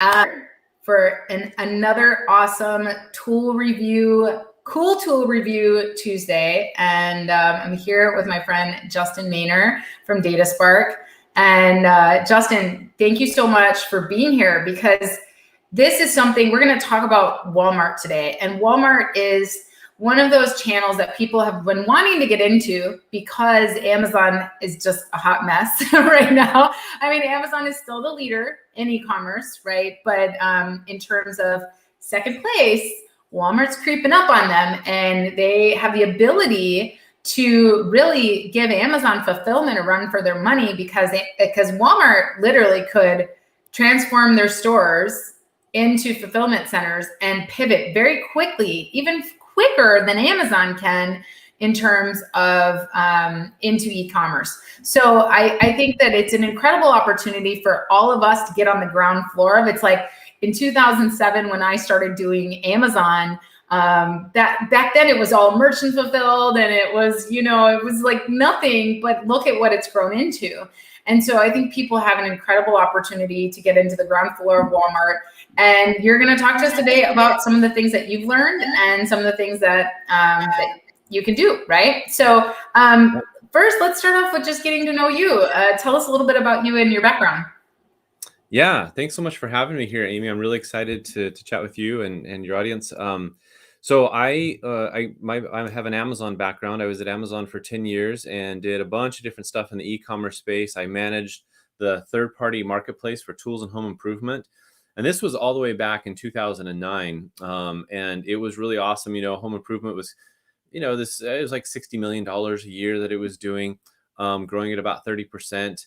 for another awesome tool review, cool tool review Tuesday. And I'm here with my friend Justin Maynor from Dataspark. And Justin, thank you so much for being here, because this is something we're going to talk about Walmart today. And Walmart is one of those channels that people have been wanting to get into because Amazon is just a hot mess right now. I mean, Amazon is still the leader in e-commerce, right? But in terms of second place, Walmart's creeping up on them, and they have the ability to really give Amazon fulfillment a run for their money, because Walmart literally could transform their stores into fulfillment centers and pivot very quickly, even quicker than Amazon can, in terms of into e-commerce. So I think that it's an incredible opportunity for all of us to get on the ground floor of it. It's like in 2007 when I started doing Amazon, that back then it was all merchant fulfilled, and it was, it was like nothing, but look at what it's grown into. And so I think people have an incredible opportunity to get into the ground floor of Walmart. And you're going to talk to us today about some of the things that you've learned and some of the things that, that you can do, right? So first, let's start off with just getting to know you. Tell us a little bit about you and your background. Yeah, thanks so much for having me here, Amy. I'm really excited to chat with you and your audience. So I have an Amazon background. I was at Amazon for 10 years and did a bunch of different stuff in the e-commerce space. I managed the third-party marketplace for tools and home improvement. And this was all the way back in 2009. And it was really awesome. Home improvement was, it was like $60 million a year that it was doing, growing at about 30%,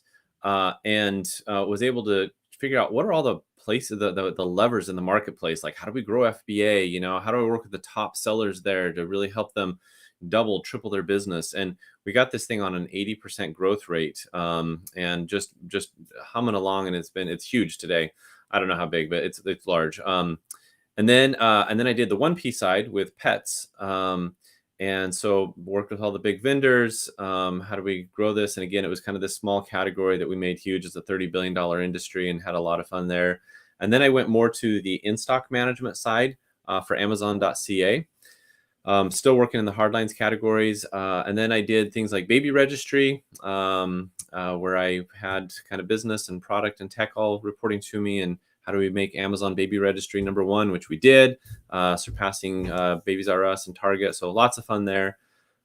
and was able to figure out what are all the places, the levers in the marketplace. Like, how do we grow FBA? How do we work with the top sellers there to really help them double, triple their business? And we got this thing on an 80% growth rate, and just humming along. And it's huge today. I don't know how big, but it's large. And then I did the 1P side with pets. And so worked with all the big vendors. How do we grow this? And again, it was kind of this small category that we made huge as a $30 billion industry, and had a lot of fun there. And then I went more to the in-stock management side for Amazon.ca. Still working in the hardlines categories. And then I did things like baby registry, where I had kind of business and product and tech all reporting to me. And how do we make Amazon baby registry #1, which we did, surpassing Babies R Us and Target. So lots of fun there.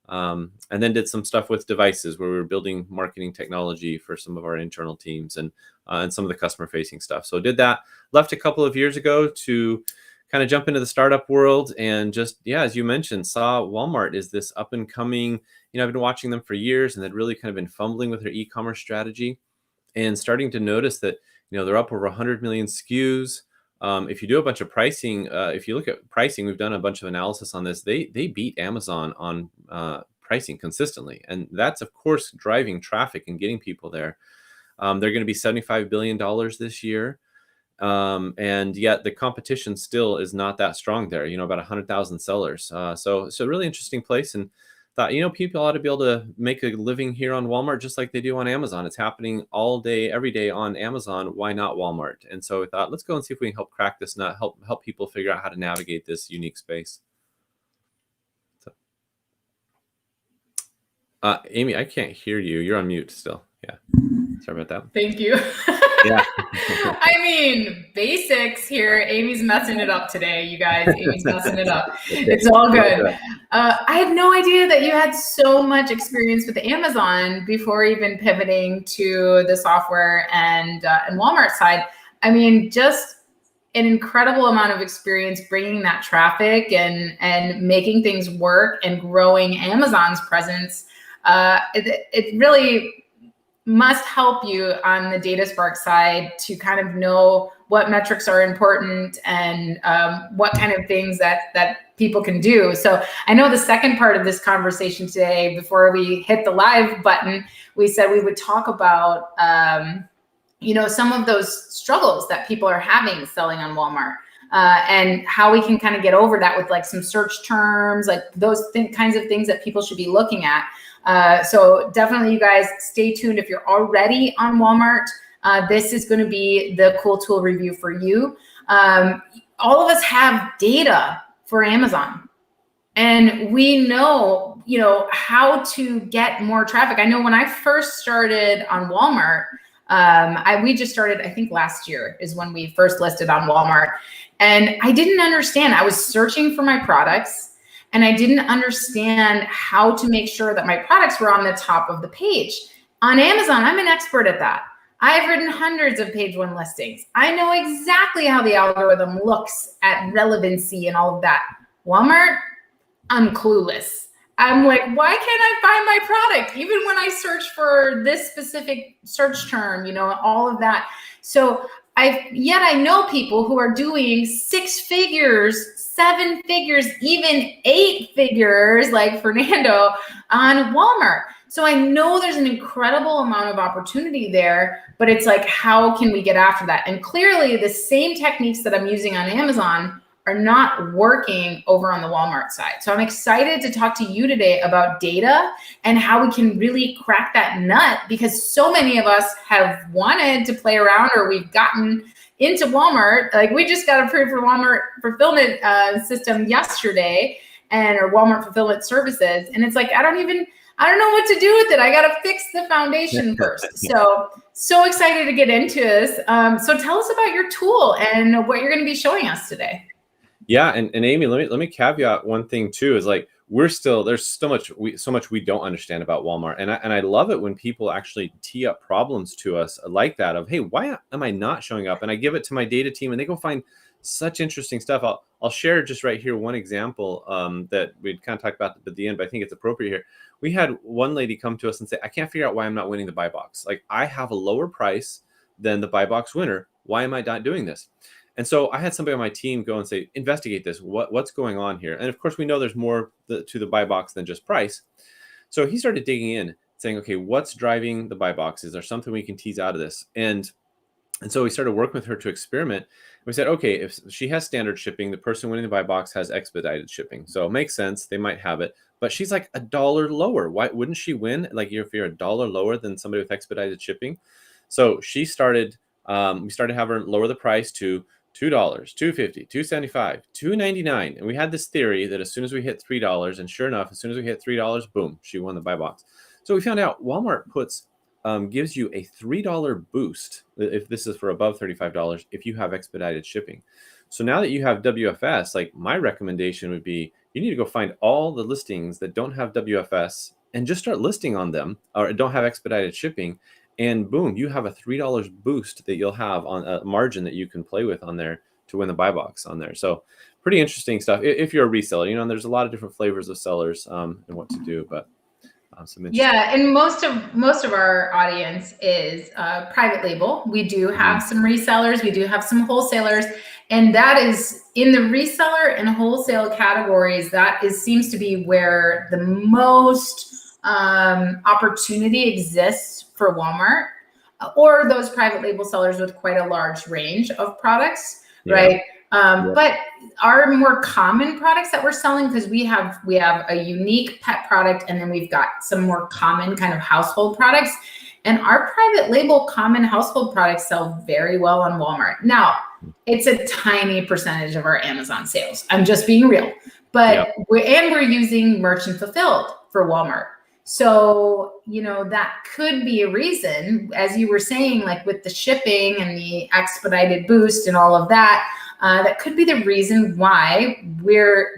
And then did some stuff with devices where we were building marketing technology for some of our internal teams and some of the customer facing stuff. So did that, left a couple of years ago to kind of jump into the startup world, and just, as you mentioned, saw Walmart is this up and coming, I've been watching them for years, and they'd really kind of been fumbling with their e-commerce strategy, and starting to notice that, they're up over 100 million SKUs. If you do a bunch of pricing, if you look at pricing, we've done a bunch of analysis on this. They beat Amazon on pricing consistently. And that's, of course, driving traffic and getting people there. They're going to be $75 billion this year. And yet the competition still is not that strong there, about 100,000 sellers. So really interesting place. And thought, people ought to be able to make a living here on Walmart just like they do on Amazon. It's happening all day, every day on Amazon. Why not Walmart? And so we thought, let's go and see if we can help crack this nut, help people figure out how to navigate this unique space. So, Amy, I can't hear you. You're on mute still. Yeah. Sorry about that. Thank you. Yeah. I mean, basics here. Amy's messing it up today, you guys. Amy's messing it up. It's all good. I had no idea that you had so much experience with Amazon before even pivoting to the software and Walmart side. I mean, just an incredible amount of experience bringing that traffic and making things work and growing Amazon's presence. It really must help you on the Dataspark side to kind of know what metrics are important and what kind of things that people can do. So I know the second part of this conversation today, before we hit the live button, we said we would talk about some of those struggles that people are having selling on Walmart. And how we can kind of get over that with like some search terms, like those kinds of things that people should be looking at. So definitely, you guys, stay tuned. If you're already on Walmart, this is going to be the cool tool review for you. All of us have data for Amazon, and we know, how to get more traffic. I know when I first started on Walmart, we just started, I think last year is when we first listed on Walmart. And I didn't understand. I was searching for my products, and I didn't understand how to make sure that my products were on the top of the page. On Amazon, I'm an expert at that. I've written hundreds of page one listings. I know exactly how the algorithm looks at relevancy and all of that. Walmart, I'm clueless. I'm like, why can't I find my product? Even when I search for this specific search term, all of that. So I know people who are doing 6 figures, 7 figures, even 8 figures, like Fernando on Walmart. So I know there's an incredible amount of opportunity there, but it's like, how can we get after that? And clearly the same techniques that I'm using on Amazon are not working over on the Walmart side. So I'm excited to talk to you today about data and how we can really crack that nut, because so many of us have wanted to play around, or we've gotten into Walmart. Like, we just got approved for Walmart fulfillment system yesterday, or Walmart fulfillment services. And it's like, I don't know what to do with it. I got to fix the foundation first. So excited to get into this. So tell us about your tool and what you're going to be showing us today. Yeah, and Amy, let me caveat one thing too, is like, there's so much we don't understand about Walmart, and I love it when people actually tee up problems to us like that of, hey, why am I not showing up? And I give it to my data team, and they go find such interesting stuff. I'll share just right here one example that we'd kind of talked about at the end, but I think it's appropriate here. We had one lady come to us and say, I can't figure out why I'm not winning the buy box. Like, I have a lower price than the buy box winner. Why am I not doing this? And so I had somebody on my team go and say, investigate this. What's going on here? And of course, we know there's more to the buy box than just price. So he started digging in, saying, okay, what's driving the buy box? Is there something we can tease out of this? And so we started working with her to experiment. We said, okay, if she has standard shipping, the person winning the buy box has expedited shipping. So it makes sense. They might have it, but she's like $1 lower. Why wouldn't she win? Like, if you're $1 lower than somebody with expedited shipping. So we started having her lower the price to $2, $2.50, $2.75, $2.99. And we had this theory that as soon as we hit $3, and sure enough, as soon as we hit $3, boom, she won the buy box. So we found out Walmart gives you a $3 boost if this is for above $35 if you have expedited shipping. So now that you have WFS, like, my recommendation would be, you need to go find all the listings that don't have WFS and just start listing on them, or don't have expedited shipping. And boom, you have a $3 boost that you'll have on a margin that you can play with on there to win the buy box on there. So pretty interesting stuff if you're a reseller, and there's a lot of different flavors of sellers and what to do, but yeah. And most of our audience is private label. We do have some resellers, we do have some wholesalers, and that is in the reseller and wholesale categories. Seems to be where the most opportunity exists for Walmart, or those private label sellers with quite a large range of products, right? But our more common products that we're selling, because we have a unique pet product, and then we've got some more common kind of household products, and our private label common household products sell very well on Walmart. Now, it's a tiny percentage of our Amazon sales. I'm just being real, but we're using merchant fulfilled for Walmart. So, that could be a reason, as you were saying, like with the shipping and the expedited boost and all of that, that could be the reason why we're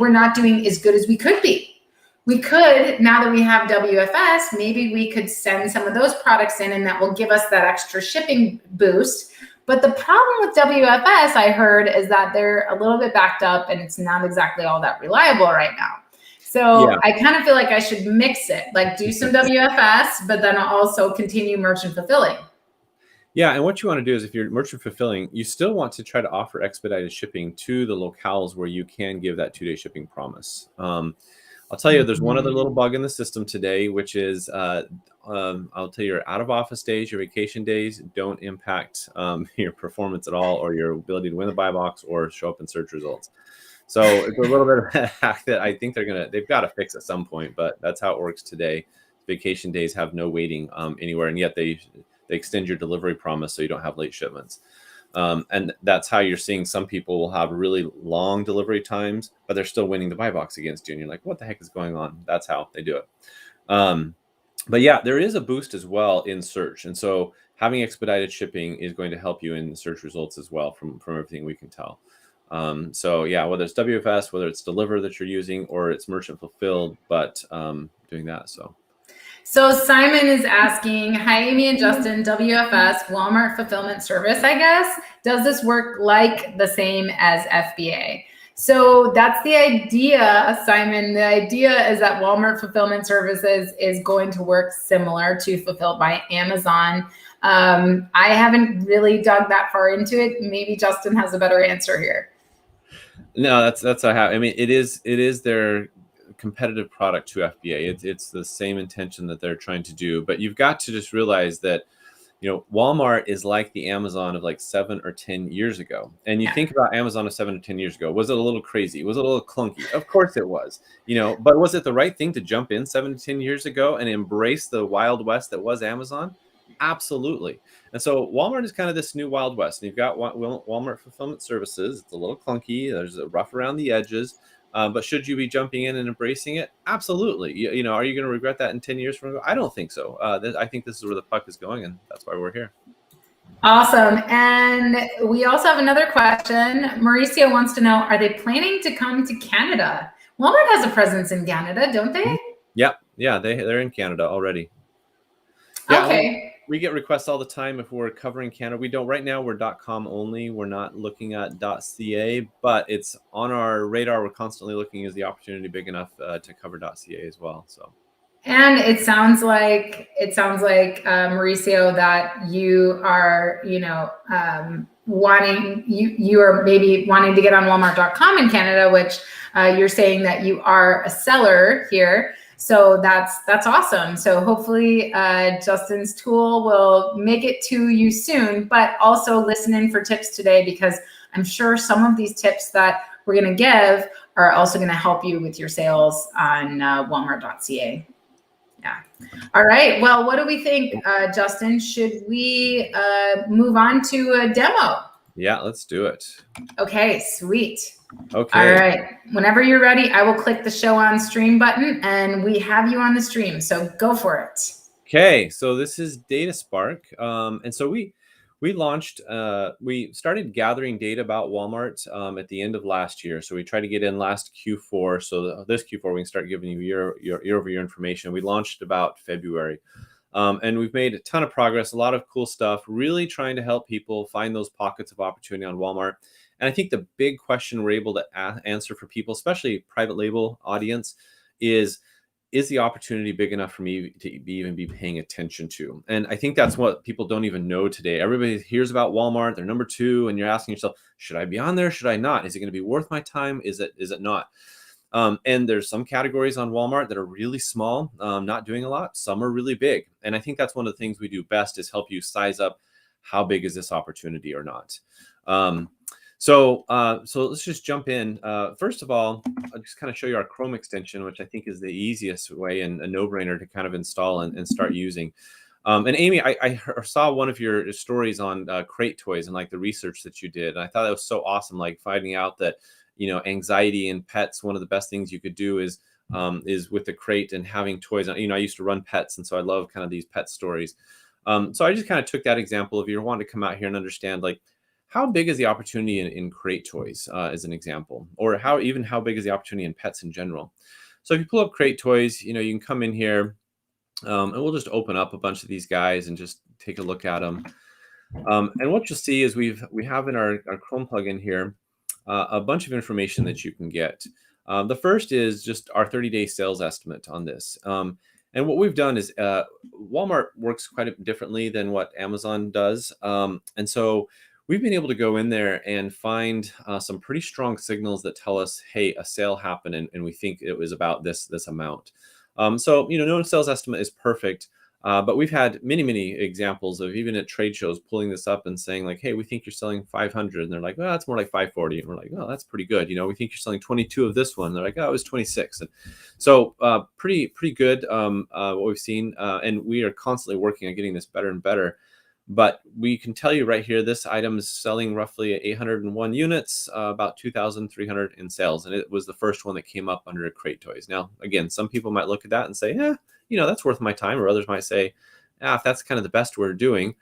not doing as good as we could be. We could, now that we have WFS, maybe we could send some of those products in, and that will give us that extra shipping boost. But the problem with WFS, I heard, is that they're a little bit backed up, and it's not exactly all that reliable right now. So I kind of feel like I should mix it, like do some WFS, but then also continue merchant fulfilling. Yeah, and what you want to do is, if you're merchant fulfilling, you still want to try to offer expedited shipping to the locales where you can give that 2-day shipping promise. I'll tell you, there's one other little bug in the system today, which is, I'll tell you, your out of office days, your vacation days don't impact your performance at all, or your ability to win the buy box or show up in search results. So it's a little bit of a hack that I think they've got to fix at some point, but that's how it works today. Vacation days have no weighting anywhere, and yet they they extend your delivery promise so you don't have late shipments. And that's how you're seeing some people will have really long delivery times, but they're still winning the buy box against you. And you're like, what the heck is going on? That's how they do it. But yeah, there is a boost as well in search. And so having expedited shipping is going to help you in the search results as well from everything we can tell. So yeah, whether it's WFS, whether it's Deliver that you're using, or it's merchant fulfilled, but doing that. So Simon is asking, hi, Amy and Justin, WFS, Walmart Fulfillment Service, I guess. Does this work like the same as FBA? So that's the idea, Simon. The idea is that Walmart Fulfillment Services is going to work similar to Fulfilled by Amazon. I haven't really dug that far into it. Maybe Justin has a better answer here. No, that's I have. I mean, it is their competitive product to FBA. It's the same intention that they're trying to do, but you've got to just realize that, you know, Walmart is like the Amazon of like 7 or 10 years ago. And you think about Amazon of 7 or 10 years ago, was it a little crazy? Was it a little clunky? Of course it was, you know, but was it the right thing to jump in 7 to 10 years ago and embrace the Wild West that was Amazon? Absolutely. And so Walmart is kind of this new Wild West. And you've got Walmart Fulfillment Services. It's a little clunky. There's a rough around the edges. But should you be jumping in and embracing it? Absolutely. You know, are you going to regret that in 10 years from now? I don't think so. I think this is where the puck is going, and that's why we're here. Awesome. And we also have another question. Mauricio wants to know, are they planning to come to Canada? Walmart has a presence in Canada, don't they? Yeah, they're in Canada already. Yeah, okay. We get requests all the time if we're covering Canada. We don't right now. We're .com only. We're not looking at .ca, but it's on our radar. We're constantly looking, is the opportunity big enough to cover .ca as well. So. And it sounds like Mauricio, that you are, you know, you are maybe wanting to get on Walmart.com in Canada, which you're saying that you are a seller here. So that's awesome. So hopefully Justin's tool will make it to you soon, but also listen in for tips today, because I'm sure some of these tips that we're going to give are also going to help you with your sales on Walmart.ca. Yeah. All right. Well, what do we think, Justin? Should we move on to a demo? Yeah, let's do it. Okay, sweet. Okay. All right. Whenever you're ready, I will click the show on stream button and we have you on the stream. So go for it. Okay. So this is Dataspark. And so we launched, we started gathering data about Walmart at the end of last year. So we tried to get in last Q4. So this Q4, we can start giving you year-over-year information. We launched about February. And we've made a ton of progress, a lot of cool stuff, really trying to help people find those pockets of opportunity on Walmart. And I think the big question we're able to answer for people, especially private label audience, is the opportunity big enough for me to even be paying attention to? And I think that's what people don't even know today. Everybody hears about Walmart, they're number 2, and you're asking yourself, should I be on there? Should I not? Is it going to be worth my time? Is it not? And there's some categories on Walmart that are really small, not doing a lot. Some are really big. And I think that's one of the things we do best, is help you size up how big is this opportunity or not. So let's just jump in. First of all, I'll just kind of show you our Chrome extension, which I think is the easiest way and a no-brainer to kind of install and start using. And Amy, I saw one of your stories on crate toys and like the research that you did. And I thought that was so awesome, like finding out that, you know, anxiety in pets, one of the best things you could do is with the crate and having toys. You know, I used to run pets, and so I love kind of these pet stories. So I just kind of took that example of you're wanting to come out here and understand, like, how big is the opportunity in crate toys as an example, or how big is the opportunity in pets in general? So if you pull up crate toys, you know, you can come in here and we'll just open up a bunch of these guys and just take a look at them. And what you'll see is we have in our Chrome plugin here a bunch of information that you can get. The first is just our 30-day sales estimate on this. And what we've done is Walmart works quite a bit differently than what Amazon does. And so we've been able to go in there and find some pretty strong signals that tell us, hey, a sale happened and we think it was about this amount. So, you know, no sales estimate is perfect, but we've had many examples of even at trade shows pulling this up and saying like, hey, we think you're selling 500. And they're like, well, that's more like 540. And we're like, oh, that's pretty good. You know, we think you're selling 22 of this one. And they're like, oh, it was 26. And so pretty good what we've seen. And we are constantly working on getting this better and better. But we can tell you right here, this item is selling roughly 801 units, about 2,300 in sales. And it was the first one that came up under Crate Toys. Now, again, some people might look at that and say, that's worth my time. Or others might say, if that's kind of the best we're doing,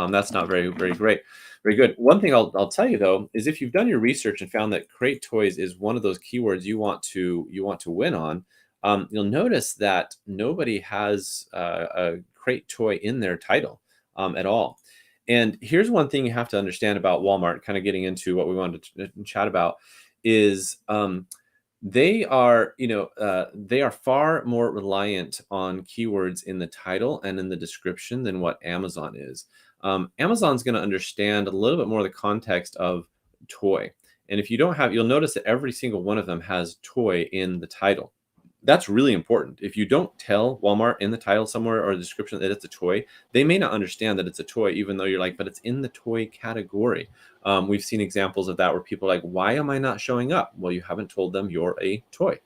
that's not very, very great. Very good. One thing I'll tell you though is if you've done your research and found that Crate Toys is one of those keywords you want to win on, you'll notice that nobody has a Crate Toy in their title at all. And here's one thing you have to understand about Walmart, kind of getting into what we wanted to chat about, is they are far more reliant on keywords in the title and in the description than what Amazon is. Amazon's going to understand a little bit more of the context of toy. And if you don't have, you'll notice that every single one of them has toy in the title. That's really important. If you don't tell Walmart in the title somewhere or the description that it's a toy, they may not understand that it's a toy, even though you're like, but it's in the toy category. We've seen examples of that where people are like, why am I not showing up? Well, you haven't told them you're a toy.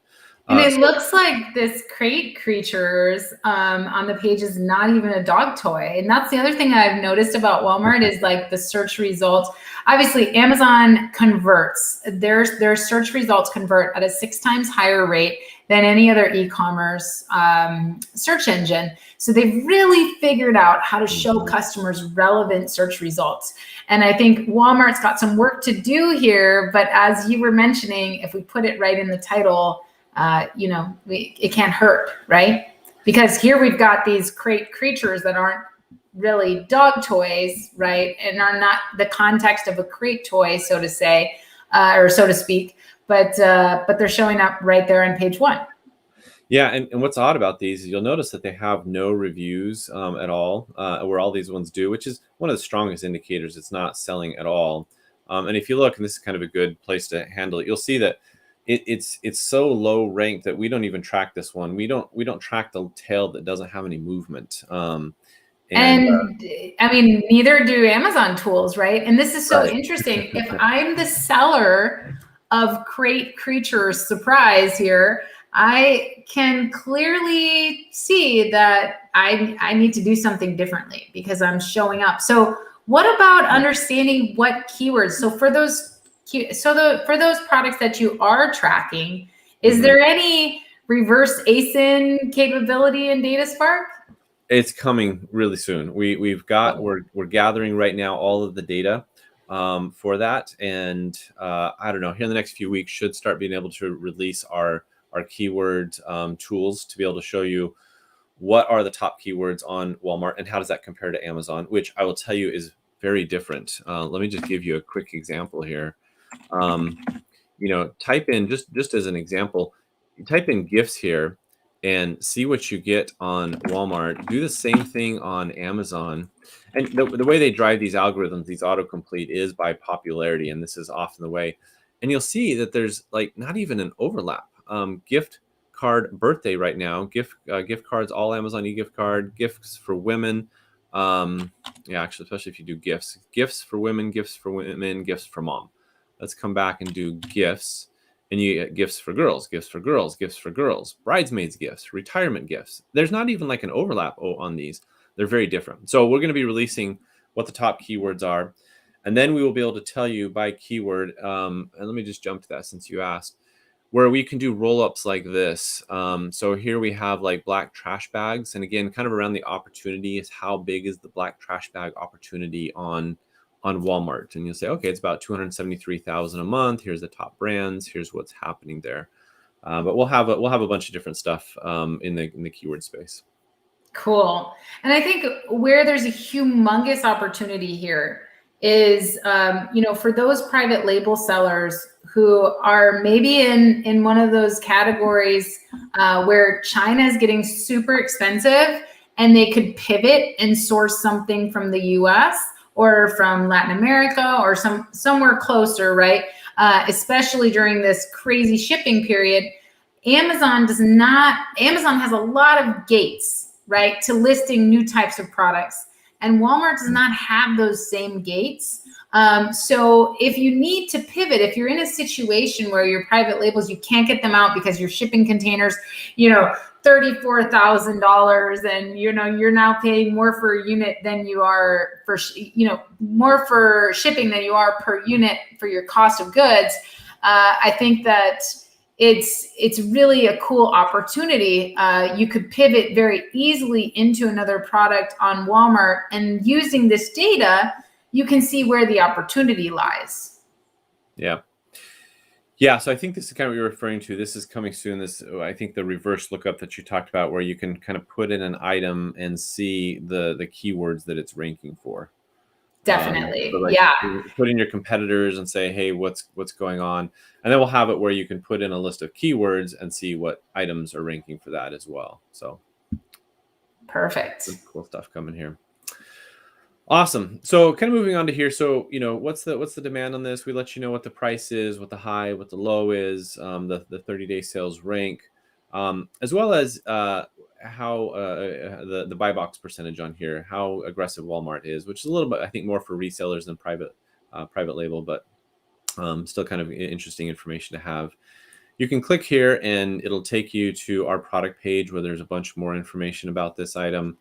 And it looks like this Crate Creatures on the page is not even a dog toy. And that's the other thing I've noticed about Walmart is like the search results. Obviously, Amazon converts. Their search results convert at a 6 times higher rate than any other e-commerce search engine. So they've really figured out how to show customers relevant search results. And I think Walmart's got some work to do here. But as you were mentioning, if we put it right in the title, it can't hurt, right? Because here we've got these Crate Creatures that aren't really dog toys, right? And are not the context of a crate toy, so to say, or so to speak, but they're showing up right there on page 1. Yeah, and what's odd about these is you'll notice that they have no reviews at all, where all these ones do, which is one of the strongest indicators it's not selling at all. And if you look, and this is kind of a good place to handle it, you'll see that it's so low ranked that we don't even track this one. We don't track the tail that doesn't have any movement. I mean, neither do Amazon tools, right? And this is so interesting. If I'm the seller of Crate Creatures surprise here, I can clearly see that I need to do something differently because I'm showing up. So what about understanding what keywords? So for those products that you are tracking, is there any reverse ASIN capability in Dataspark? It's coming really soon. We're gathering right now all of the data for that, and I don't know, here in the next few weeks should start being able to release our keyword tools to be able to show you what are the top keywords on Walmart and how does that compare to Amazon, which I will tell you is very different. Let me just give you a quick example here. Type in, just as an example, type in gifts here and see what you get on Walmart. Do the same thing on Amazon. And the way they drive these algorithms, these autocomplete, is by popularity, and this is often the way. And you'll see that there's like not even an overlap. Gift card birthday right now, gift cards, all Amazon e-gift card, gifts for women. Actually, especially if you do gifts for women, gifts for mom. Let's come back and do gifts, and you get gifts for girls, bridesmaids gifts, retirement gifts. There's not even like an overlap on these. They're very different. So we're going to be releasing what the top keywords are, and then we will be able to tell you by keyword. And let me just jump to that since you asked, where we can do roll-ups like this. So here we have like black trash bags, and again, kind of around the opportunity is how big is the black trash bag opportunity on Walmart, and you'll say, okay, it's about 273,000 a month. Here's the top brands. Here's what's happening there. But we'll have a bunch of different stuff in the keyword space. Cool. And I think where there's a humongous opportunity here is, for those private label sellers who are maybe in one of those categories where China is getting super expensive, and they could pivot and source something from the US or from Latin America or somewhere closer, right? Especially during this crazy shipping period. Amazon has a lot of gates, right, to listing new types of products. and Walmart does not have those same gates. So if you need to pivot, if you're in a situation where your private labels, you can't get them out because your shipping containers, $34,000, and you're now paying more for a unit than you are for more for shipping than you are per unit for your cost of goods. I think that it's really a cool opportunity. You could pivot very easily into another product on Walmart, and using this data, you can see where the opportunity lies. Yeah. Yeah, so I think this is kind of what you're referring to. This is coming soon. I think the reverse lookup that you talked about, where you can kind of put in an item and see the keywords that it's ranking for. Definitely. So Yeah. Put in your competitors and say, hey, what's going on? And then we'll have it where you can put in a list of keywords and see what items are ranking for that as well. So perfect. Cool stuff coming here. Awesome. So kind of moving on to here. So, what's the demand on this? We let you know what the price is, what the high, what the low is, the 30-day sales rank, as well as how the buy box percentage on here, how aggressive Walmart is, which is a little bit, I think, more for resellers than private label, but still kind of interesting information to have. You can click here and it'll take you to our product page where there's a bunch more information about this item.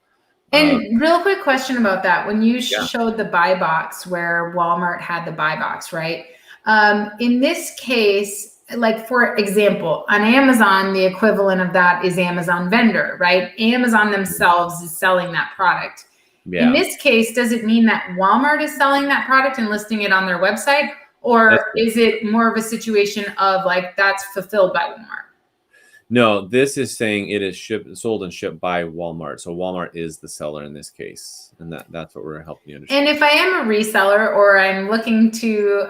And real quick question about that. When you showed the buy box where Walmart had the buy box, right? In this case, like for example, on Amazon, the equivalent of that is Amazon vendor, right? Amazon themselves is selling that product. Yeah. In this case, does it mean that Walmart is selling that product and listing it on their website? Or is it more of a situation of like that's fulfilled by Walmart? No, this is saying it is sold and shipped by Walmart. So Walmart is the seller in this case. And that's what we're helping you understand. And if I am a reseller or I'm looking to,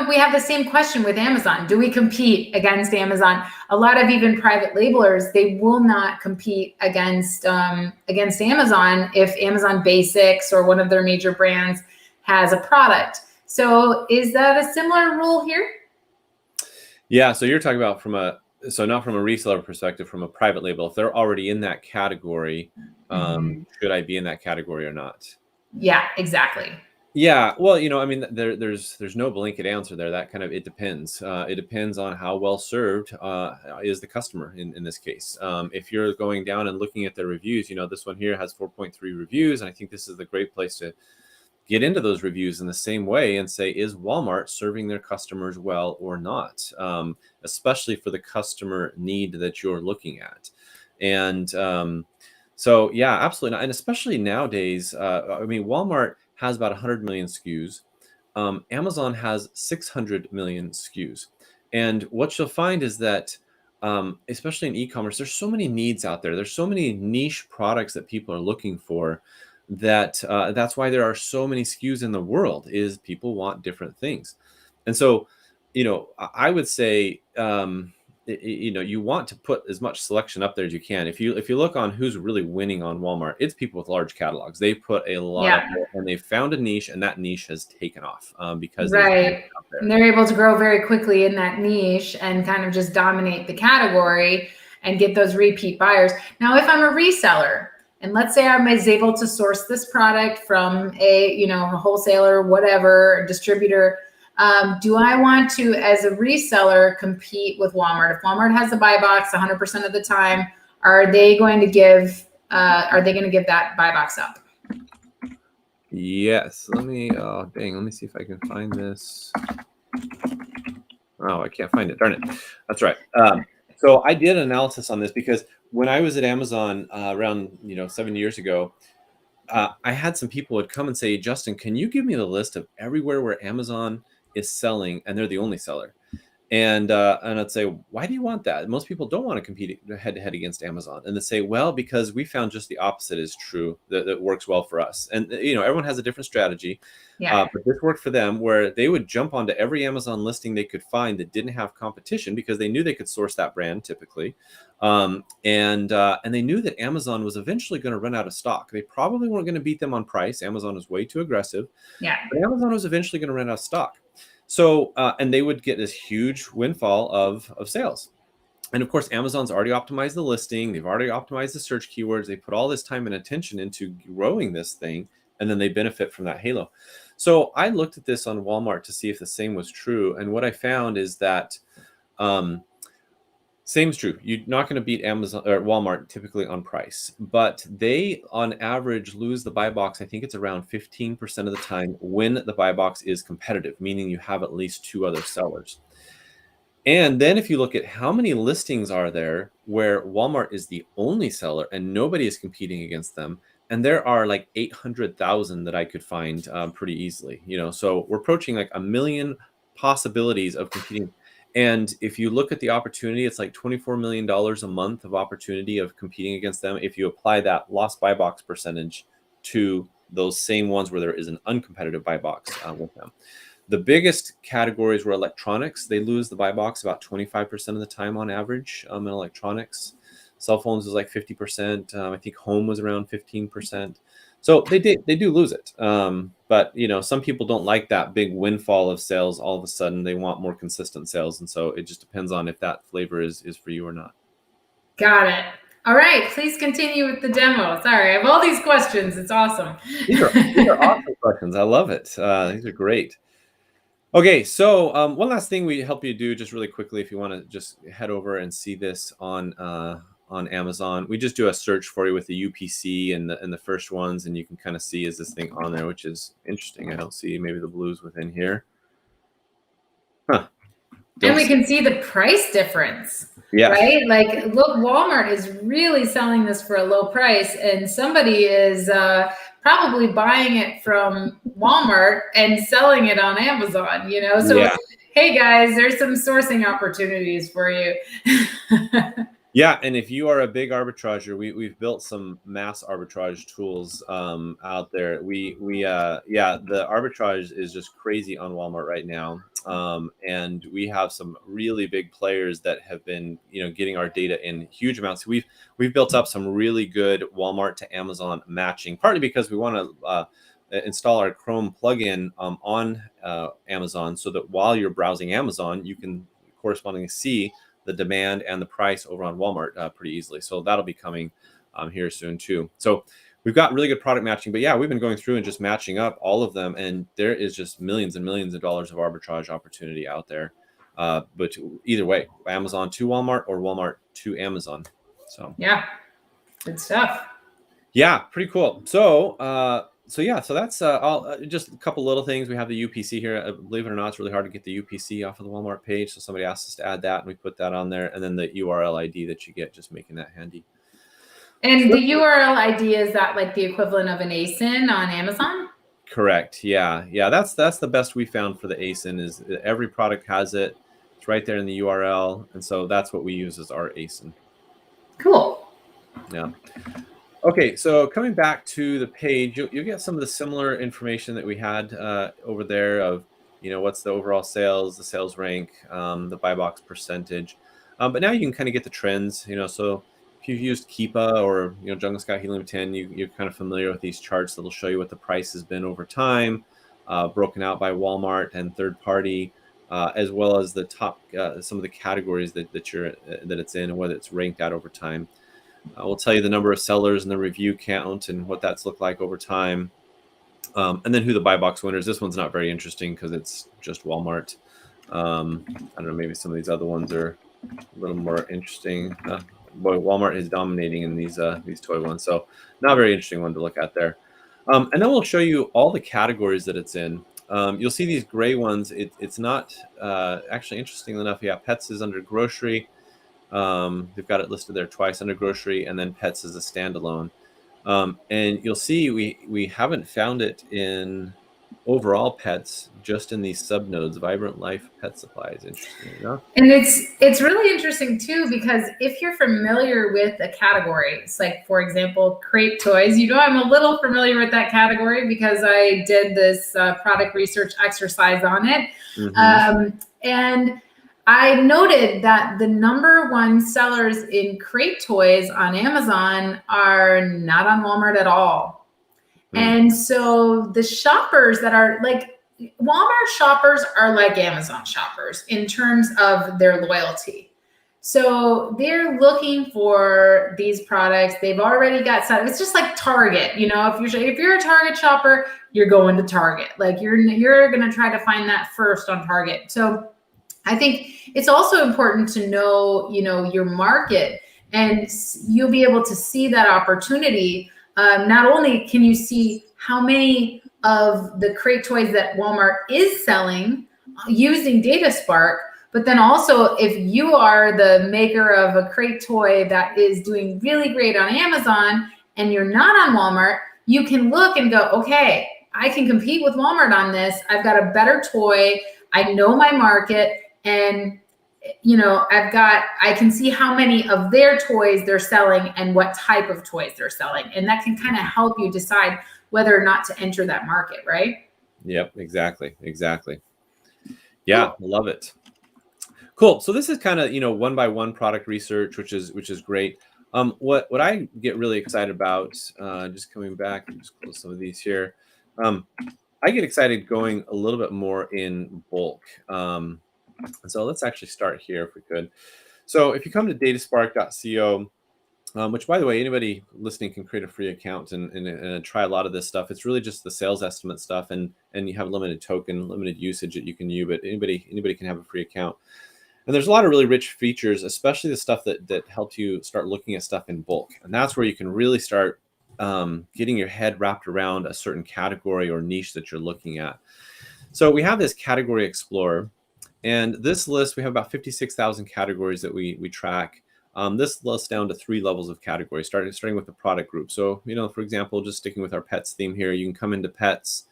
we have the same question with Amazon. Do we compete against Amazon? A lot of even private labelers, they will not compete against Amazon if Amazon Basics or one of their major brands has a product. So is that a similar rule here? Yeah, so you're talking about so not from a reseller perspective, from a private label, if they're already in that category, should I be in that category or not? Yeah, exactly. Yeah, well, I mean, there's no blanket answer there. That kind of, it depends. It depends on how well served is the customer in this case. If you're going down and looking at their reviews, this one here has 4.3 reviews, and I think this is the great place to get into those reviews in the same way and say, is Walmart serving their customers well or not? Especially for the customer need that you're looking at. And so, yeah, absolutely not. And especially nowadays, I mean, Walmart has about 100 million SKUs. Amazon has 600 million SKUs. And what you'll find is that, especially in e-commerce, there's so many needs out there. There's so many niche products that people are looking for that that's why there are so many SKUs in the world, is people want different things. And so, I would say, you want to put as much selection up there as you can. If you look on who's really winning on Walmart, it's people with large catalogs. They put a lot up there, and they found a niche, and that niche has taken off because right. And they're able to grow very quickly in that niche and kind of just dominate the category and get those repeat buyers. Now, if I'm a reseller, and let's say I was able to source this product from a wholesaler, whatever, distributor, do I want to, as a reseller, compete with Walmart? If Walmart has the buy box 100% of the time, are they going to give that buy box up? Yes. Let me see if I can find this. Oh, I can't find it. Darn it. That's right. So I did an analysis on this because when I was at Amazon around 7 years ago, I had some people would come and say, Justin, can you give me the list of everywhere where Amazon is selling and they're the only seller? And I'd say, why do you want that? Most people don't want to compete head to head against Amazon. And they say, well, because we found just the opposite is true, that works well for us. And, everyone has a different strategy. Yeah. But this worked for them, where they would jump onto every Amazon listing they could find that didn't have competition, because they knew they could source that brand typically. And they knew that Amazon was eventually going to run out of stock. They probably weren't going to beat them on price. Amazon was way too aggressive. Yeah. But Amazon was eventually going to run out of stock. So, and they would get this huge windfall of sales. And of course, Amazon's already optimized the listing. They've already optimized the search keywords. They put all this time and attention into growing this thing. and then they benefit from that halo. So I looked at this on Walmart to see if the same was true. And what I found is that same is true. You're not going to beat Amazon or Walmart typically on price, but they on average lose the buy box. I think it's around 15% of the time when the buy box is competitive, meaning you have at least two other sellers. And then if you look at how many listings are there where Walmart is the only seller and nobody is competing against them, and there are like 800,000 that I could find pretty easily, so we're approaching like 1 million possibilities of competing. And if you look at the opportunity, it's like $24 million a month of opportunity of competing against them. If you apply that lost buy box percentage to those same ones where there is an uncompetitive buy box with them. The biggest categories were electronics. They lose the buy box about 25% of the time on average in electronics. Cell phones is like 50%. I think home was around 15%. So they do lose it. But some people don't like that big windfall of sales. All of a sudden, they want more consistent sales, and so it just depends on if that flavor is for you or not. Got it. All right, please continue with the demo. Sorry, I have all these questions. It's awesome. These are awesome questions. I love it. These are great. Okay, so one last thing we help you do just really quickly, if you want to just head over and see this on Amazon, we just do a search for you with the UPC and the first ones, and you can kind of see is this thing on there, which is interesting. I don't see maybe the blues within here. And we can see the price difference. Yeah. Right? Like, look, Walmart is really selling this for a low price, and somebody is probably buying it from Walmart and selling it on Amazon, So, yeah. Hey guys, there's some sourcing opportunities for you. Yeah, and if you are a big arbitrager, we've built some mass arbitrage tools out there. The arbitrage is just crazy on Walmart right now, and we have some really big players that have been getting our data in huge amounts. We've built up some really good Walmart to Amazon matching, partly because we want to install our Chrome plugin on Amazon, so that while you're browsing Amazon, you can correspondingly see the demand and the price over on Walmart pretty easily. So that'll be coming here soon too. So we've got really good product matching, but yeah, we've been going through and just matching up all of them, and there is just millions and millions of dollars of arbitrage opportunity out there. But either way, Amazon to Walmart or Walmart to Amazon. So yeah, good stuff. Yeah, pretty cool. So that's all. Just a couple little things. We have the UPC here. Believe it or not, it's really hard to get the UPC off of the Walmart page. So somebody asked us to add that, and we put that on there. And then the URL ID that you get, just making that handy. And the URL ID, is that like the equivalent of an ASIN on Amazon? Correct. Yeah. That's the best we found for the ASIN. Is every product has it. It's right there in the URL, and so that's what we use as our ASIN. Cool. Yeah. Okay, so coming back to the page, you'll get some of the similar information that we had over there of, what's the overall sales, the sales rank, the buy box percentage. But now you can kind of get the trends, so if you've used Keepa or, Jungle Scout Helium 10, you're kind of familiar with these charts that'll show you what the price has been over time, broken out by Walmart and third party, as well as the top, some of the categories that it's in and what it's ranked at over time. We'll tell you the number of sellers and the review count and what that's looked like over time. And then who the buy box winners. This one's not very interesting because it's just Walmart. I don't know, maybe some of these other ones are a little more interesting. Boy, Walmart is dominating in these toy ones. So not a very interesting one to look at there. And then we'll show you all the categories that it's in. You'll see these gray ones. It's not actually, interestingly enough, yeah, pets is under grocery. They've got it listed there twice under grocery, and then pets is a standalone. And you'll see we haven't found it in overall pets, just in these subnodes. Vibrant Life Pet Supplies, interesting enough. And it's really interesting too, because if you're familiar with a category, it's like, for example, crate toys, I'm a little familiar with that category because I did this product research exercise on it. Mm-hmm. And I noted that the number one sellers in crate toys on Amazon are not on Walmart at all. And so the shoppers that are like, Walmart shoppers are like Amazon shoppers in terms of their loyalty. So they're looking for these products. They've already got some. It's just like Target, you know. If you're a Target shopper, you're going to Target. Like you're gonna try to find that first on Target. So I think it's also important to know, you know, your market, and you'll be able to see that opportunity. Not only can you see how many of the crate toys that Walmart is selling using Dataspark, but then also if you are the maker of a crate toy that is doing really great on Amazon and you're not on Walmart, you can look and go, okay, I can compete with Walmart on this. I've got a better toy. I know my market, and you know, I can see how many of their toys they're selling and what type of toys they're selling. And that can kind of help you decide whether or not to enter that market, right? Yep, exactly. Yeah, cool. Love it. Cool. So this is kind of, you know, one by one product research, which is great. What I get really excited about, just coming back and just close some of these here. I get excited going a little bit more in bulk. So let's actually start here if we could. So if you come to dataspark.co, which, by the way, anybody listening can create a free account and try a lot of this stuff. It's really just the sales estimate stuff, and you have limited token, limited usage that you can use, but anybody can have a free account. And there's a lot of really rich features, especially the stuff that helps you start looking at stuff in bulk. And that's where you can really start getting your head wrapped around a certain category or niche that you're looking at. So we have this category explorer, and this list, we have about 56,000 categories that we track. This lists down to 3 levels of categories, starting with the product group. So, you know, for example, just sticking with our pets theme here, you can come into pets,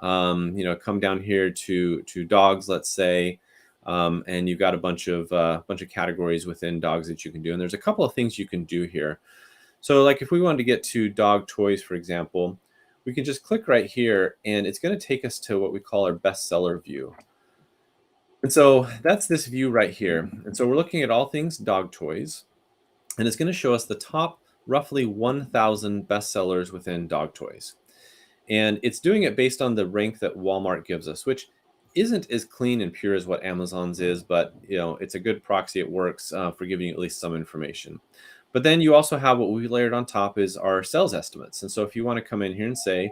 you know, come down here to dogs, let's say, and you've got a bunch of categories within dogs that you can do. And there's a couple of things you can do here. So like if we wanted to get to dog toys, for example, we can just click right here, and it's going to take us to what we call our bestseller view. And so that's this view right here. And so we're looking at all things dog toys, and it's going to show us the top roughly 1,000 bestsellers within dog toys. And it's doing it based on the rank that Walmart gives us, which isn't as clean and pure as what Amazon's is, but you know, it's a good proxy. It works for giving you at least some information. But then you also have what we layered on top is our sales estimates. And so if you want to come in here and say,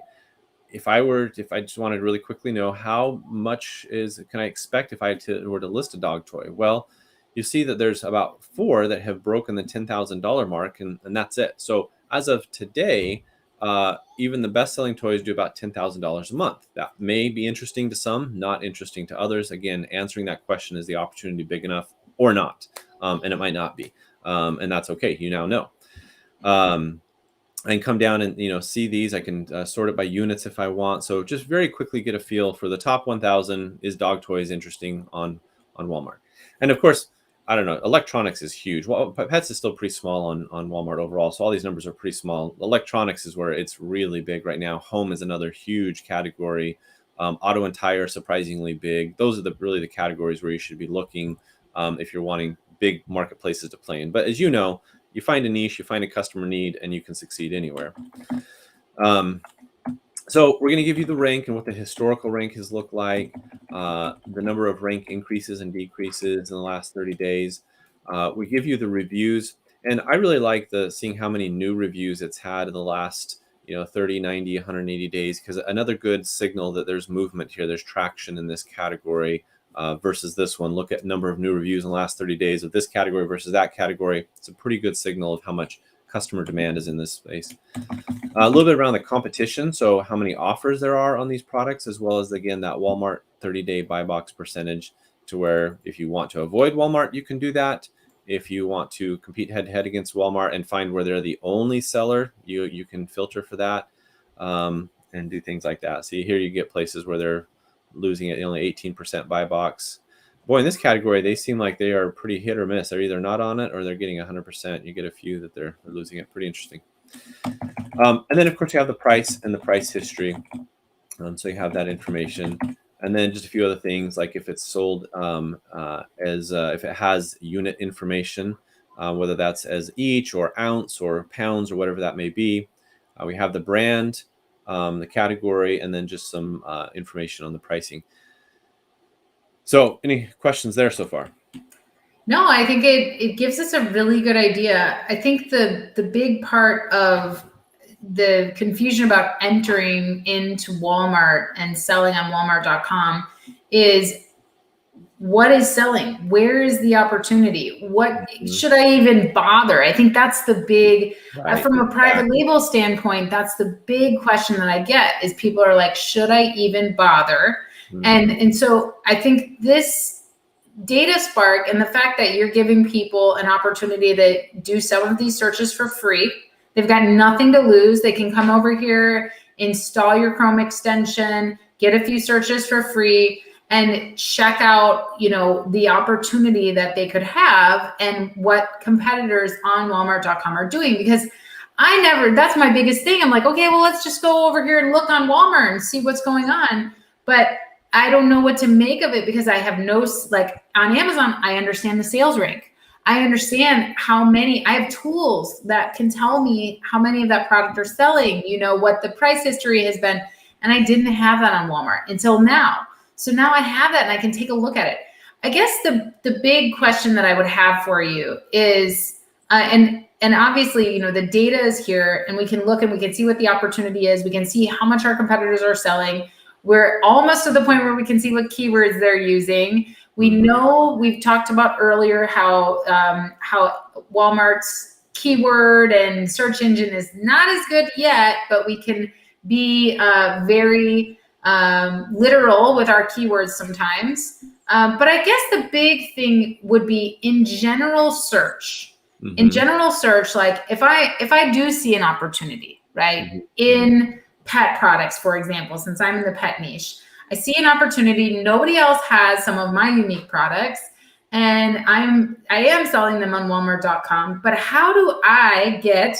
if I just wanted to really quickly know how much can I expect if I were to list a dog toy? Well, you see that there's about 4 that have broken the $10,000 mark, and that's it. So as of today, even the best-selling toys do about $10,000 a month. That may be interesting to some, not interesting to others. Again, answering that question, is the opportunity big enough or not? And it might not be, and that's okay. You now know. I can come down and, you know, see these. I can sort it by units if I want. So just very quickly get a feel for the top 1,000. Is dog toys interesting on Walmart? And of course, I don't know, electronics is huge. Well, pets is still pretty small on Walmart overall. So all these numbers are pretty small. Electronics is where it's really big right now. Home is another huge category. Auto and tire, surprisingly big. Those are really the categories where you should be looking if you're wanting big marketplaces to play in. But as you know, you find a niche, you find a customer need, and you can succeed anywhere. So we're going to give you the rank and what the historical rank has looked like, the number of rank increases and decreases in the last 30 days. We give you the reviews, and I really like seeing how many new reviews it's had in the last 30, 90, 180 days, because another good signal that there's movement here, there's traction in this category. Versus this one. Look at number of new reviews in the last 30 days of this category versus that category. It's a pretty good signal of how much customer demand is in this space. A little bit around the competition, so how many offers there are on these products, as well as, again, that Walmart 30-day buy box percentage, to where if you want to avoid Walmart, you can do that. If you want to compete head-to-head against Walmart and find where they're the only seller, you can filter for that and do things like that. See, here you get places where they're losing at only 18% buy box. Boy, in this category, they seem like they are pretty hit or miss. They're either not on it or they're getting 100%. You get a few that they're losing it. Pretty interesting. And then, of course, you have the price and the price history. So you have that information. And then just a few other things, like if it's sold if it has unit information, whether that's as each or ounce or pounds or whatever that may be. We have the brand, the category, and then just some information on the pricing. So any questions there so far? No, I think it gives us a really good idea. I think the big part of the confusion about entering into Walmart and selling on Walmart.com is what is selling? Where is the opportunity? What should I even bother? I think that's the big, Right. from a private label standpoint, that's the big question that I get is people are like, should I even bother? And so I think this Dataspark and the fact that you're giving people an opportunity to do some of these searches for free, they've got nothing to lose. They can come over here, install your Chrome extension, get a few searches for free, and check out, you know, the opportunity that they could have and what competitors on Walmart.com are doing. Because that's my biggest thing. I'm like, okay, well, let's just go over here and look on Walmart and see what's going on. But I don't know what to make of it because I have like on Amazon, I understand the sales rank. I understand I have tools that can tell me how many of that product are selling, you know, what the price history has been. And I didn't have that on Walmart until now. So now I have that and I can take a look at it. I guess the big question that I would have for you is, and obviously, you know, the data is here and we can look and we can see what the opportunity is. We can see how much our competitors are selling. We're almost to the point where we can see what keywords they're using. We know, we've talked about earlier how Walmart's keyword and search engine is not as good yet, but we can be very literal with our keywords sometimes. But I guess the big thing would be in general search. In general search, like if I do see an opportunity, right, in pet products, for example, since I'm in the pet niche, I see an opportunity. Nobody else has some of my unique products, and I am selling them on Walmart.com. But how do I get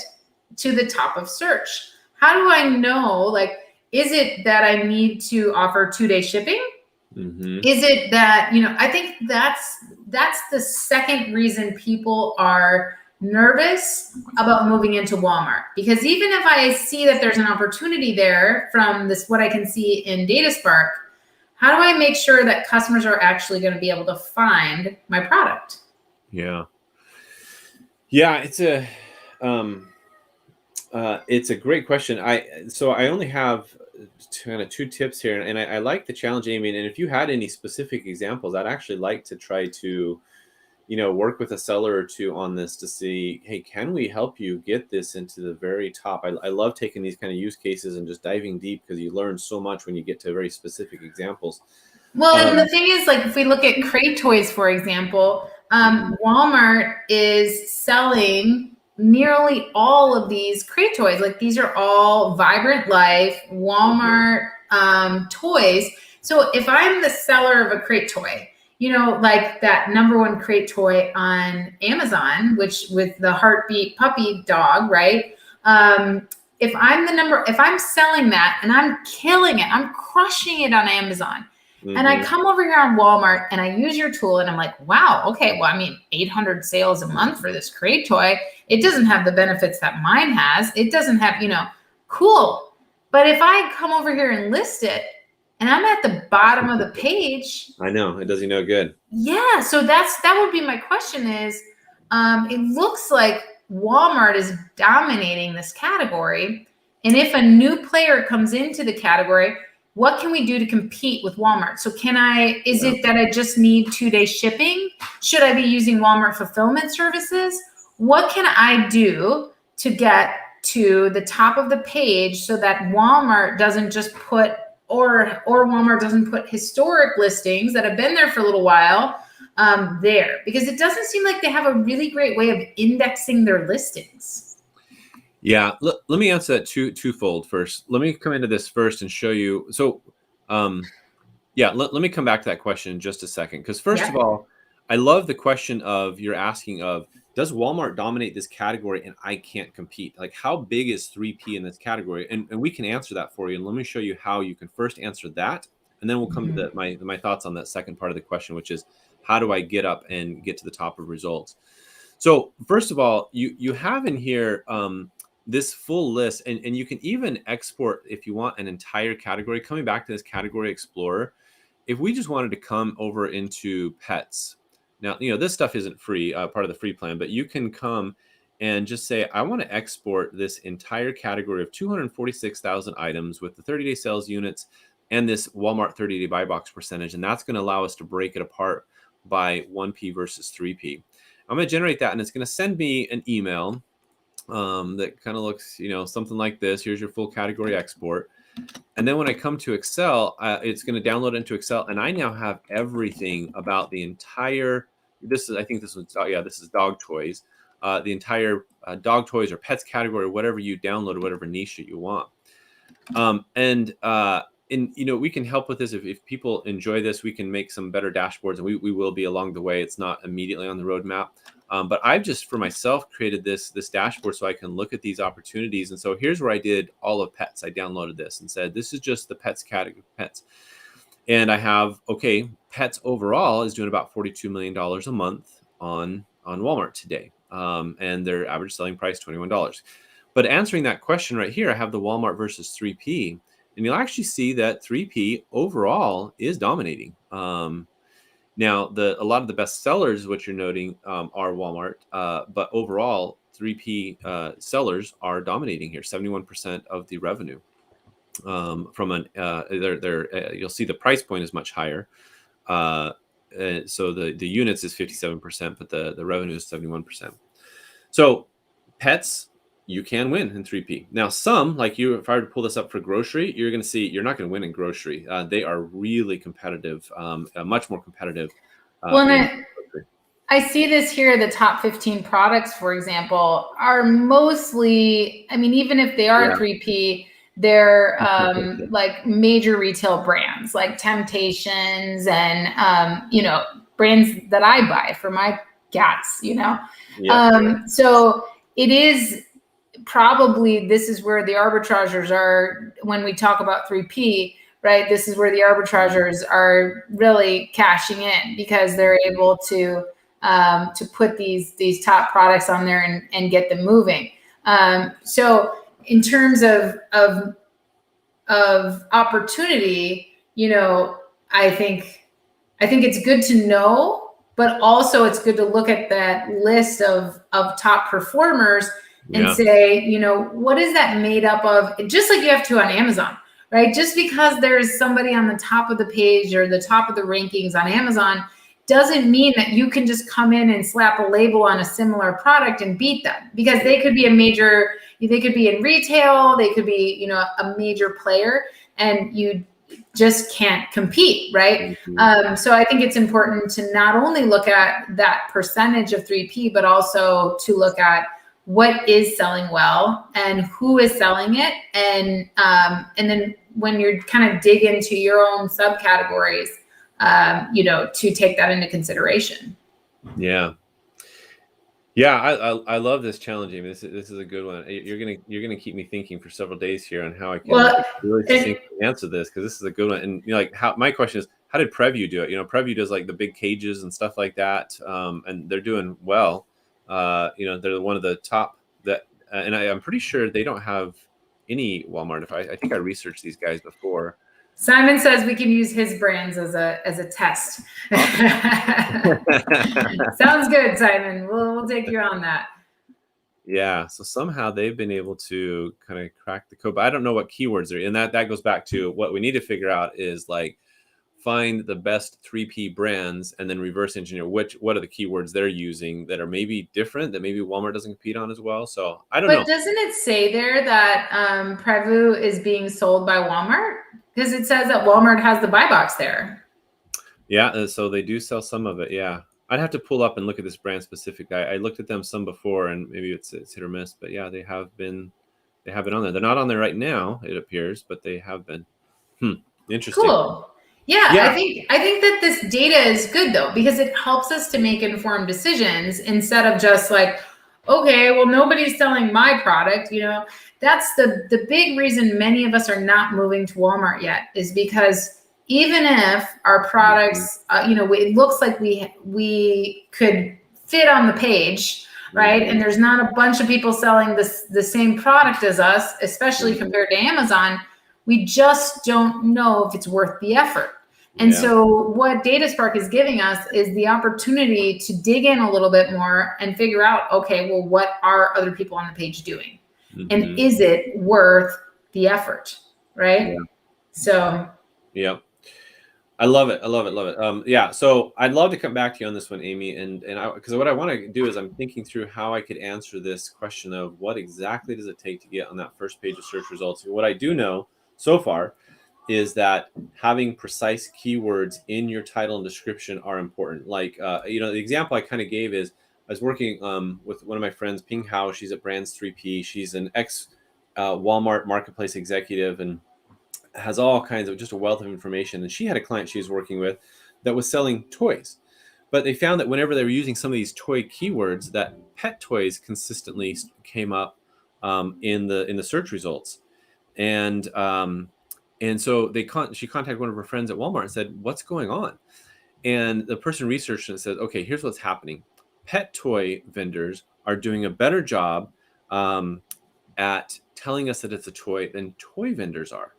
to the top of search? How do I know, like, is it that I need to offer 2-day shipping? Is it that, you know, I think that's the second reason people are nervous about moving into Walmart. Because even if I see that there's an opportunity there from what I can see in Dataspark, how do I make sure that customers are actually going to be able to find my product? Yeah, it's a great question. I only have kind of 2 tips here, and I like the challenge, Amy. And if you had any specific examples, I'd actually like to try to, you know, work with a seller or 2 on this to see, hey, can we help you get this into the very top? I love taking these kind of use cases and just diving deep because you learn so much when you get to very specific examples. Well, and the thing is, like, if we look at crate toys, for example, Walmart is selling nearly all of these crate toys. Like, these are all Vibrant Life Walmart toys. So if I'm the seller of a crate toy, you know, like that #1 crate toy on Amazon, which with the heartbeat puppy dog, right? If I'm selling that and I'm killing it, I'm crushing it on Amazon. And I come over here on Walmart and I use your tool and I'm like, wow, okay, well, I mean, 800 sales a month for this crate toy. It doesn't have the benefits that mine has. It doesn't have, you know, cool. But if I come over here and list it and I'm at the bottom of the page. I know, it does you no good. Yeah, so that would be my question is, it looks like Walmart is dominating this category. And if a new player comes into the category, what can we do to compete with Walmart? So is it that I just need 2-day shipping? Should I be using Walmart fulfillment services? What can I do to get to the top of the page so that Walmart doesn't just put, or Walmart doesn't put historic listings that have been there for a little while there? Because it doesn't seem like they have a really great way of indexing their listings. Yeah, let me answer that twofold first. Let me come into this first and show you. So, let me come back to that question in just a second. Because first of all, I love the question you're asking of, does Walmart dominate this category and I can't compete? Like, how big is 3P in this category? And we can answer that for you. And let me show you how you can first answer that. And then we'll come to my thoughts on that second part of the question, which is, how do I get up and get to the top of results? So first of all, you have in here this full list, and you can even export if you want an entire category. Coming back to this category explorer, if we just wanted to come over into pets, Now, this stuff isn't free, part of the free plan, but you can come and just say, I want to export this entire category of 246,000 items with the 30-day sales units and this Walmart 30-day buy box percentage. And that's going to allow us to break it apart by 1P versus 3P. I'm going to generate that, and it's going to send me an email that kind of looks, something like this. Here's your full category export. And then when I come to Excel, it's going to download into Excel, and I now have everything about the entire. I think this was, this is dog toys. The entire dog toys or pets category, whatever you download, whatever niche that you want. We can help with this. If people enjoy this, we can make some better dashboards, and we will be along the way. It's not immediately on the roadmap. But I've just, for myself, created this dashboard so I can look at these opportunities. And so here's where I did all of pets. I downloaded this and said, this is just the pets category, pets. And I have, pets overall is doing about $42 million a month on Walmart today. And their average selling price, $21. But answering that question right here, I have the Walmart versus 3P. And you'll actually see that 3P overall is dominating. Now, a lot of the best sellers, what you're noting, are Walmart, but overall, 3P sellers are dominating here, 71% of the revenue. You'll see the price point is much higher. So the units is 57%, but the revenue is 71%. So pets, you can win in 3P. Now, some, like you, if I were to pull this up for grocery, you're going to see you're not going to win in grocery. They are really competitive, much more competitive. I see this here. The top 15 products, for example, are mostly, even if they are 3P, they're like major retail brands like Temptations and, brands that I buy for my cats, So it is probably, this is where the arbitrageurs are when we talk about 3P, right? This is where the arbitrageurs are really cashing in because they're able to put these top products on there and get them moving. So in terms of opportunity, I think it's good to know, but also it's good to look at that list of top performers and say, what is that made up of? Just like you have to on Amazon, right? Just because there's somebody on the top of the page or the top of the rankings on Amazon doesn't mean that you can just come in and slap a label on a similar product and beat them, because they could be they could be in retail, they could be, a major player, and you just can't compete, right? So I think it's important to not only look at that percentage of 3P, but also to look at what is selling well and who is selling it. And then when you're kind of dig into your own subcategories, to take that into consideration. Yeah. I love this challenge, Amy. This is a good one. You're gonna keep me thinking for several days here on how I can really succinctly answer this, because this is a good one. And my question is, how did Preview do it? Preview does like the big cages and stuff like that, and they're doing well. They're one of the top and I'm pretty sure they don't have any Walmart. I think I researched these guys before. Simon says we can use his brands as a test. Sounds good, Simon. We'll take you on that. Yeah. So somehow they've been able to kind of crack the code, but I don't know what keywords are. And that goes back to what we need to figure out is like find the best 3P brands and then reverse engineer what are the keywords they're using that are maybe different, that maybe Walmart doesn't compete on as well. So I don't know. But doesn't it say there that Preview is being sold by Walmart? Because it says that Walmart has the buy box there. Yeah, so they do sell some of it. Yeah, I'd have to pull up and look at this brand specific. I looked at them some before, and maybe it's hit or miss. But yeah, they have been on there. They're not on there right now, it appears, but they have been. Interesting. Cool. Yeah, I think that this data is good though, because it helps us to make informed decisions instead of just like, okay, well, nobody's selling my product. That's the big reason many of us are not moving to Walmart yet, is because even if our products, it looks like we could fit on the page, right? And there's not a bunch of people selling the same product as us, especially compared to Amazon. We just don't know if it's worth the effort. And so what Dataspark is giving us is the opportunity to dig in a little bit more and figure out, okay, well, what are other people on the page doing? And is it worth the effort, right? So. Yeah. I love it. I love it. Love it. Yeah. So I'd love to come back to you on this one, Amy. Because what I want to do is I'm thinking through how I could answer this question of what exactly does it take to get on that first page of search results. What I do know so far is that having precise keywords in your title and description are important. Like, the example I kind of gave is I was working with one of my friends, Ping Hao. She's at Brands 3P. She's an ex Walmart marketplace executive and has all kinds of just a wealth of information. And she had a client she was working with that was selling toys, but they found that whenever they were using some of these toy keywords, that pet toys consistently came up in the search results. And so she contacted one of her friends at Walmart and said, "What's going on?" And the person researched and said, "Okay, here's what's happening. Pet toy vendors are doing a better job at telling us that it's a toy than toy vendors are."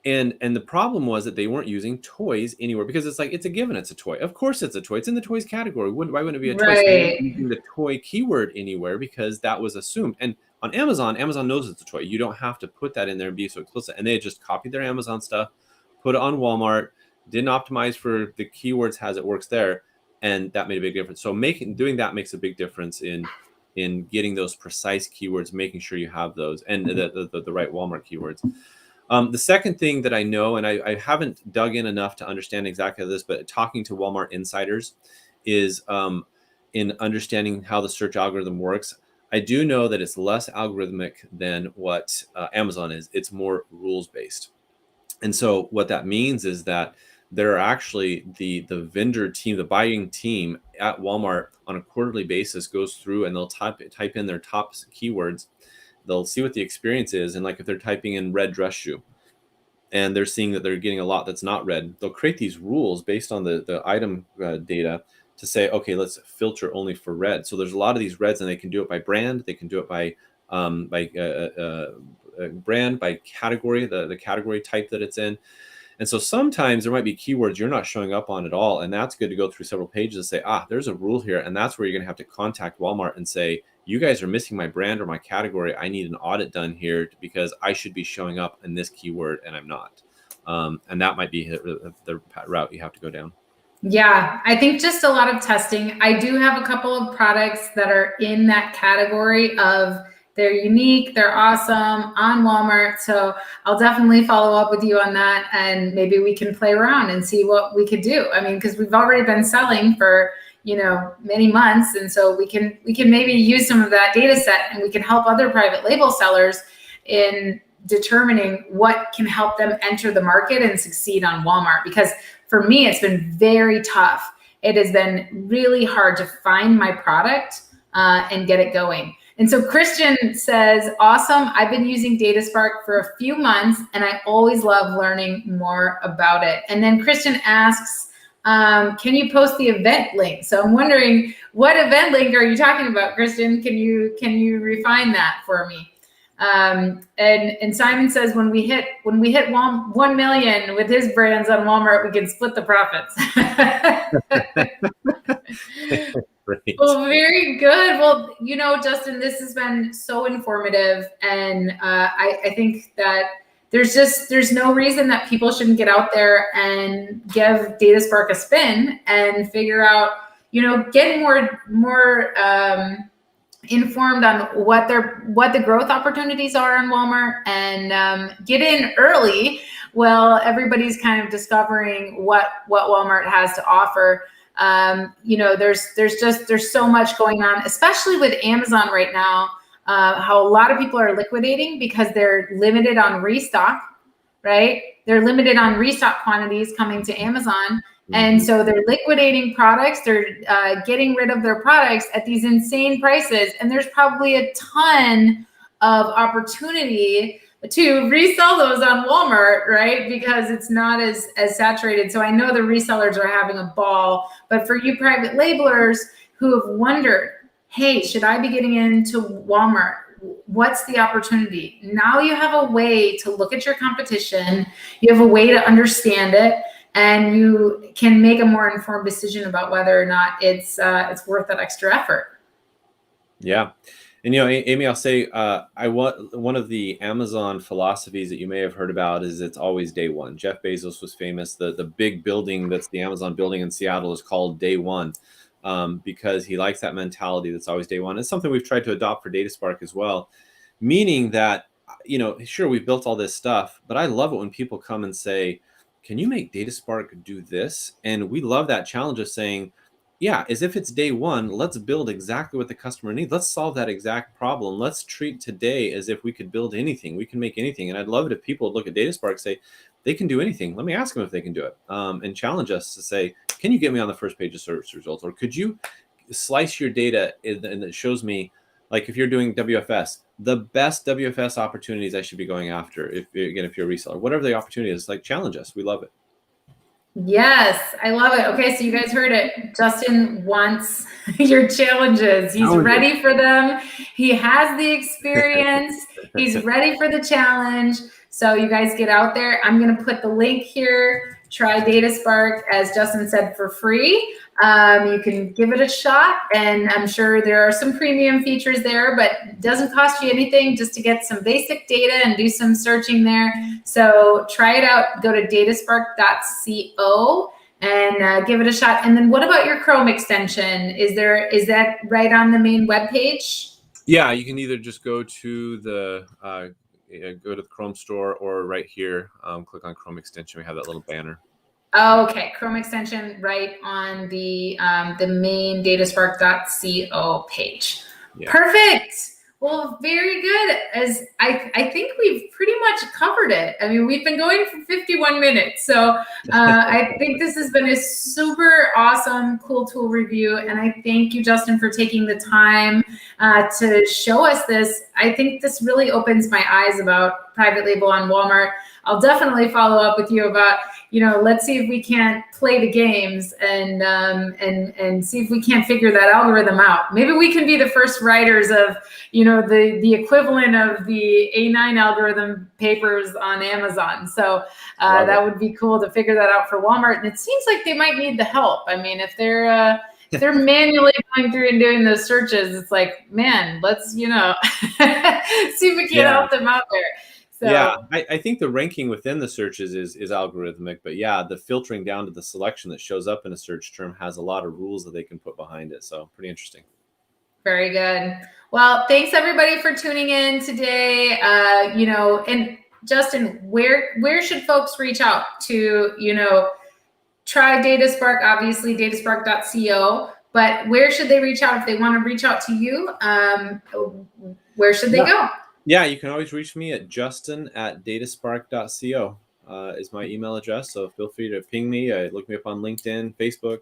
And the problem was that they weren't using toys anywhere, because it's like, it's a given, it's a toy. Of course it's a toy. It's in the toys category. Why wouldn't it be a toy? So they weren't using the toy keyword anywhere because that was assumed. And on Amazon knows it's a toy. You don't have to put that in there and be so explicit. And they just copied their Amazon stuff, put it on Walmart, didn't optimize for the keywords as it works there. And that made a big difference. So doing that makes a big difference in getting those precise keywords, making sure you have those and the right Walmart keywords. The second thing that I know, and I haven't dug in enough to understand exactly this, but talking to Walmart insiders is in understanding how the search algorithm works. I do know that it's less algorithmic than what Amazon is. It's more rules-based. And so what that means is that there are actually the vendor team, the buying team at Walmart on a quarterly basis goes through and they'll type in their top keywords. They'll see what the experience is. And like if they're typing in red dress shoe and they're seeing that they're getting a lot that's not red, they'll create these rules based on the item data to say, okay, let's filter only for red. So there's a lot of these reds, and they can do it by brand. They can do it by brand, by category, the category type that it's in. And so sometimes there might be keywords you're not showing up on at all. And that's good to go through several pages and say, there's a rule here. And that's where you're going to have to contact Walmart and say, you guys are missing my brand or my category. I need an audit done here because I should be showing up in this keyword and I'm not. And that might be the route you have to go down. Yeah, I think just a lot of testing. I do have a couple of products that are in that category of they're unique, they're awesome on Walmart. So I'll definitely follow up with you on that, and maybe we can play around and see what we could do. I mean, because we've already been selling for many months, and so we can maybe use some of that data set, and we can help other private label sellers in determining what can help them enter the market and succeed on Walmart. Because for me, it's been very tough. It has been really hard to find my product and get it going. And so Christian says, awesome. I've been using Dataspark for a few months and I always love learning more about it. And then Christian asks, can you post the event link? So I'm wondering, what event link are you talking about, Christian? Can you refine that for me? And Simon says, when we hit 1 million with his brands on Walmart, we can split the profits. Great. Well, very good. Well, Justin, this has been so informative. And I think that there's no reason that people shouldn't get out there and give Dataspark a spin and figure out, get more informed on what the growth opportunities are in Walmart, and get in early while everybody's kind of discovering what Walmart has to offer. There's so much going on, especially with Amazon right now, how a lot of people are liquidating because they're limited on restock, right? They're limited on restock quantities coming to Amazon. And so they're liquidating products. They're getting rid of their products at these insane prices. And there's probably a ton of opportunity to resell those on Walmart, right? Because it's not as saturated. So I know the resellers are having a ball, but for you private labelers who have wondered, hey, should I be getting into Walmart? What's the opportunity? Now you have a way to look at your competition. You have a way to understand it. and you can make a more informed decision about whether or not it's worth that extra effort. Yeah. And, Amy, I'll say, one of the Amazon philosophies that you may have heard about is it's always day one. Jeff Bezos was famous. The big building that's the Amazon building in Seattle is called Day One, because he likes that mentality that's always day one. It's something we've tried to adopt for Dataspark as well, meaning that, sure, we've built all this stuff, but I love it when people come and say, can you make Dataspark do this? And we love that challenge of saying, yeah, as if it's day one, let's build exactly what the customer needs. Let's solve that exact problem. Let's treat today as if we could build anything. We can make anything. And I'd love it if people would look at Dataspark and say, they can do anything. Let me ask them if they can do it, and challenge us to say, can you get me on the first page of search results? Or could you slice your data and it shows me, like if you're doing WFS, the best WFS opportunities I should be going after, if you're a reseller, whatever the opportunity is, like challenge us. We love it. Yes, I love it. Okay, so you guys heard it. Justin wants your challenges. He's ready for them. He has the experience. He's ready for the challenge. So you guys get out there. I'm going to put the link here. Try Dataspark, as Justin said, for free. You can give it a shot, and I'm sure there are some premium features there, but it doesn't cost you anything just to get some basic data and do some searching there. So try it out. Go to dataspark.co and give it a shot. And then what about your Chrome extension? Is that right on the main web page? Yeah, you can either just go to the Chrome store, or right here, click on Chrome extension. We have that little banner. Okay, Chrome extension right on the main dataspark.co page. Yeah. Perfect. Well, very good. As I think we've pretty much covered it. I mean, we've been going for 51 minutes. So I think this has been a super awesome, cool tool review. And I thank you, Justin, for taking the time to show us this. I think this really opens my eyes about private label on Walmart. I'll definitely follow up with you about, let's see if we can't play the games and see if we can't figure that algorithm out. Maybe we can be the first writers of, the equivalent of the A9 algorithm papers on Amazon. So that would be cool to figure that out for Walmart. And it seems like they might need the help. I mean, if they're manually going through and doing those searches, it's like, man, let's, see if we can help them out there. So, yeah, I think the ranking within the searches is algorithmic, but yeah, the filtering down to the selection that shows up in a search term has a lot of rules that they can put behind it. So pretty interesting. Very good. Well, thanks everybody for tuning in today. And Justin, where should folks reach out to, try Dataspark, obviously dataspark.co, but where should they reach out if they want to reach out to you? Where should they go? Yeah, you can always reach me at justin@dataspark.co is my email address. So feel free to ping me, look me up on LinkedIn, Facebook,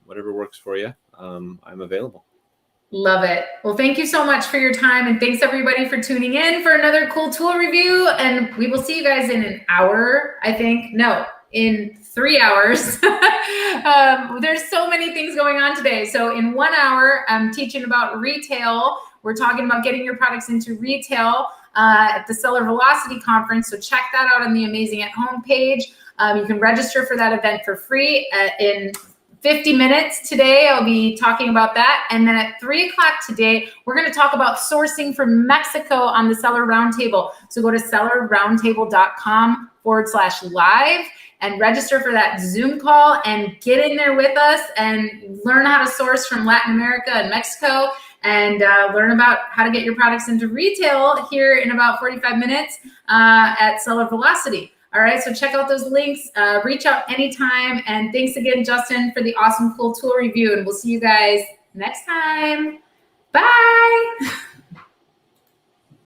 whatever works for you. I'm available. Love it. Well, thank you so much for your time. And thanks everybody for tuning in for another cool tool review. And we will see you guys in an hour, I think. No, in 3 hours. There's so many things going on today. So in 1 hour, I'm teaching about retail. We're talking about getting your products into retail at the Seller Velocity Conference. So check that out on the Amazing at Home page. You can register for that event for free in 50 minutes today. I'll be talking about that. And then at 3 o'clock today, we're going to talk about sourcing from Mexico on the Seller Roundtable. So go to sellerroundtable.com/live and register for that Zoom call and get in there with us and learn how to source from Latin America and Mexico, and learn about how to get your products into retail here in about 45 minutes at Seller Velocity. All right, so check out those links, reach out anytime, and thanks again, Justin, for the awesome, cool tool review, and we'll see you guys next time. Bye.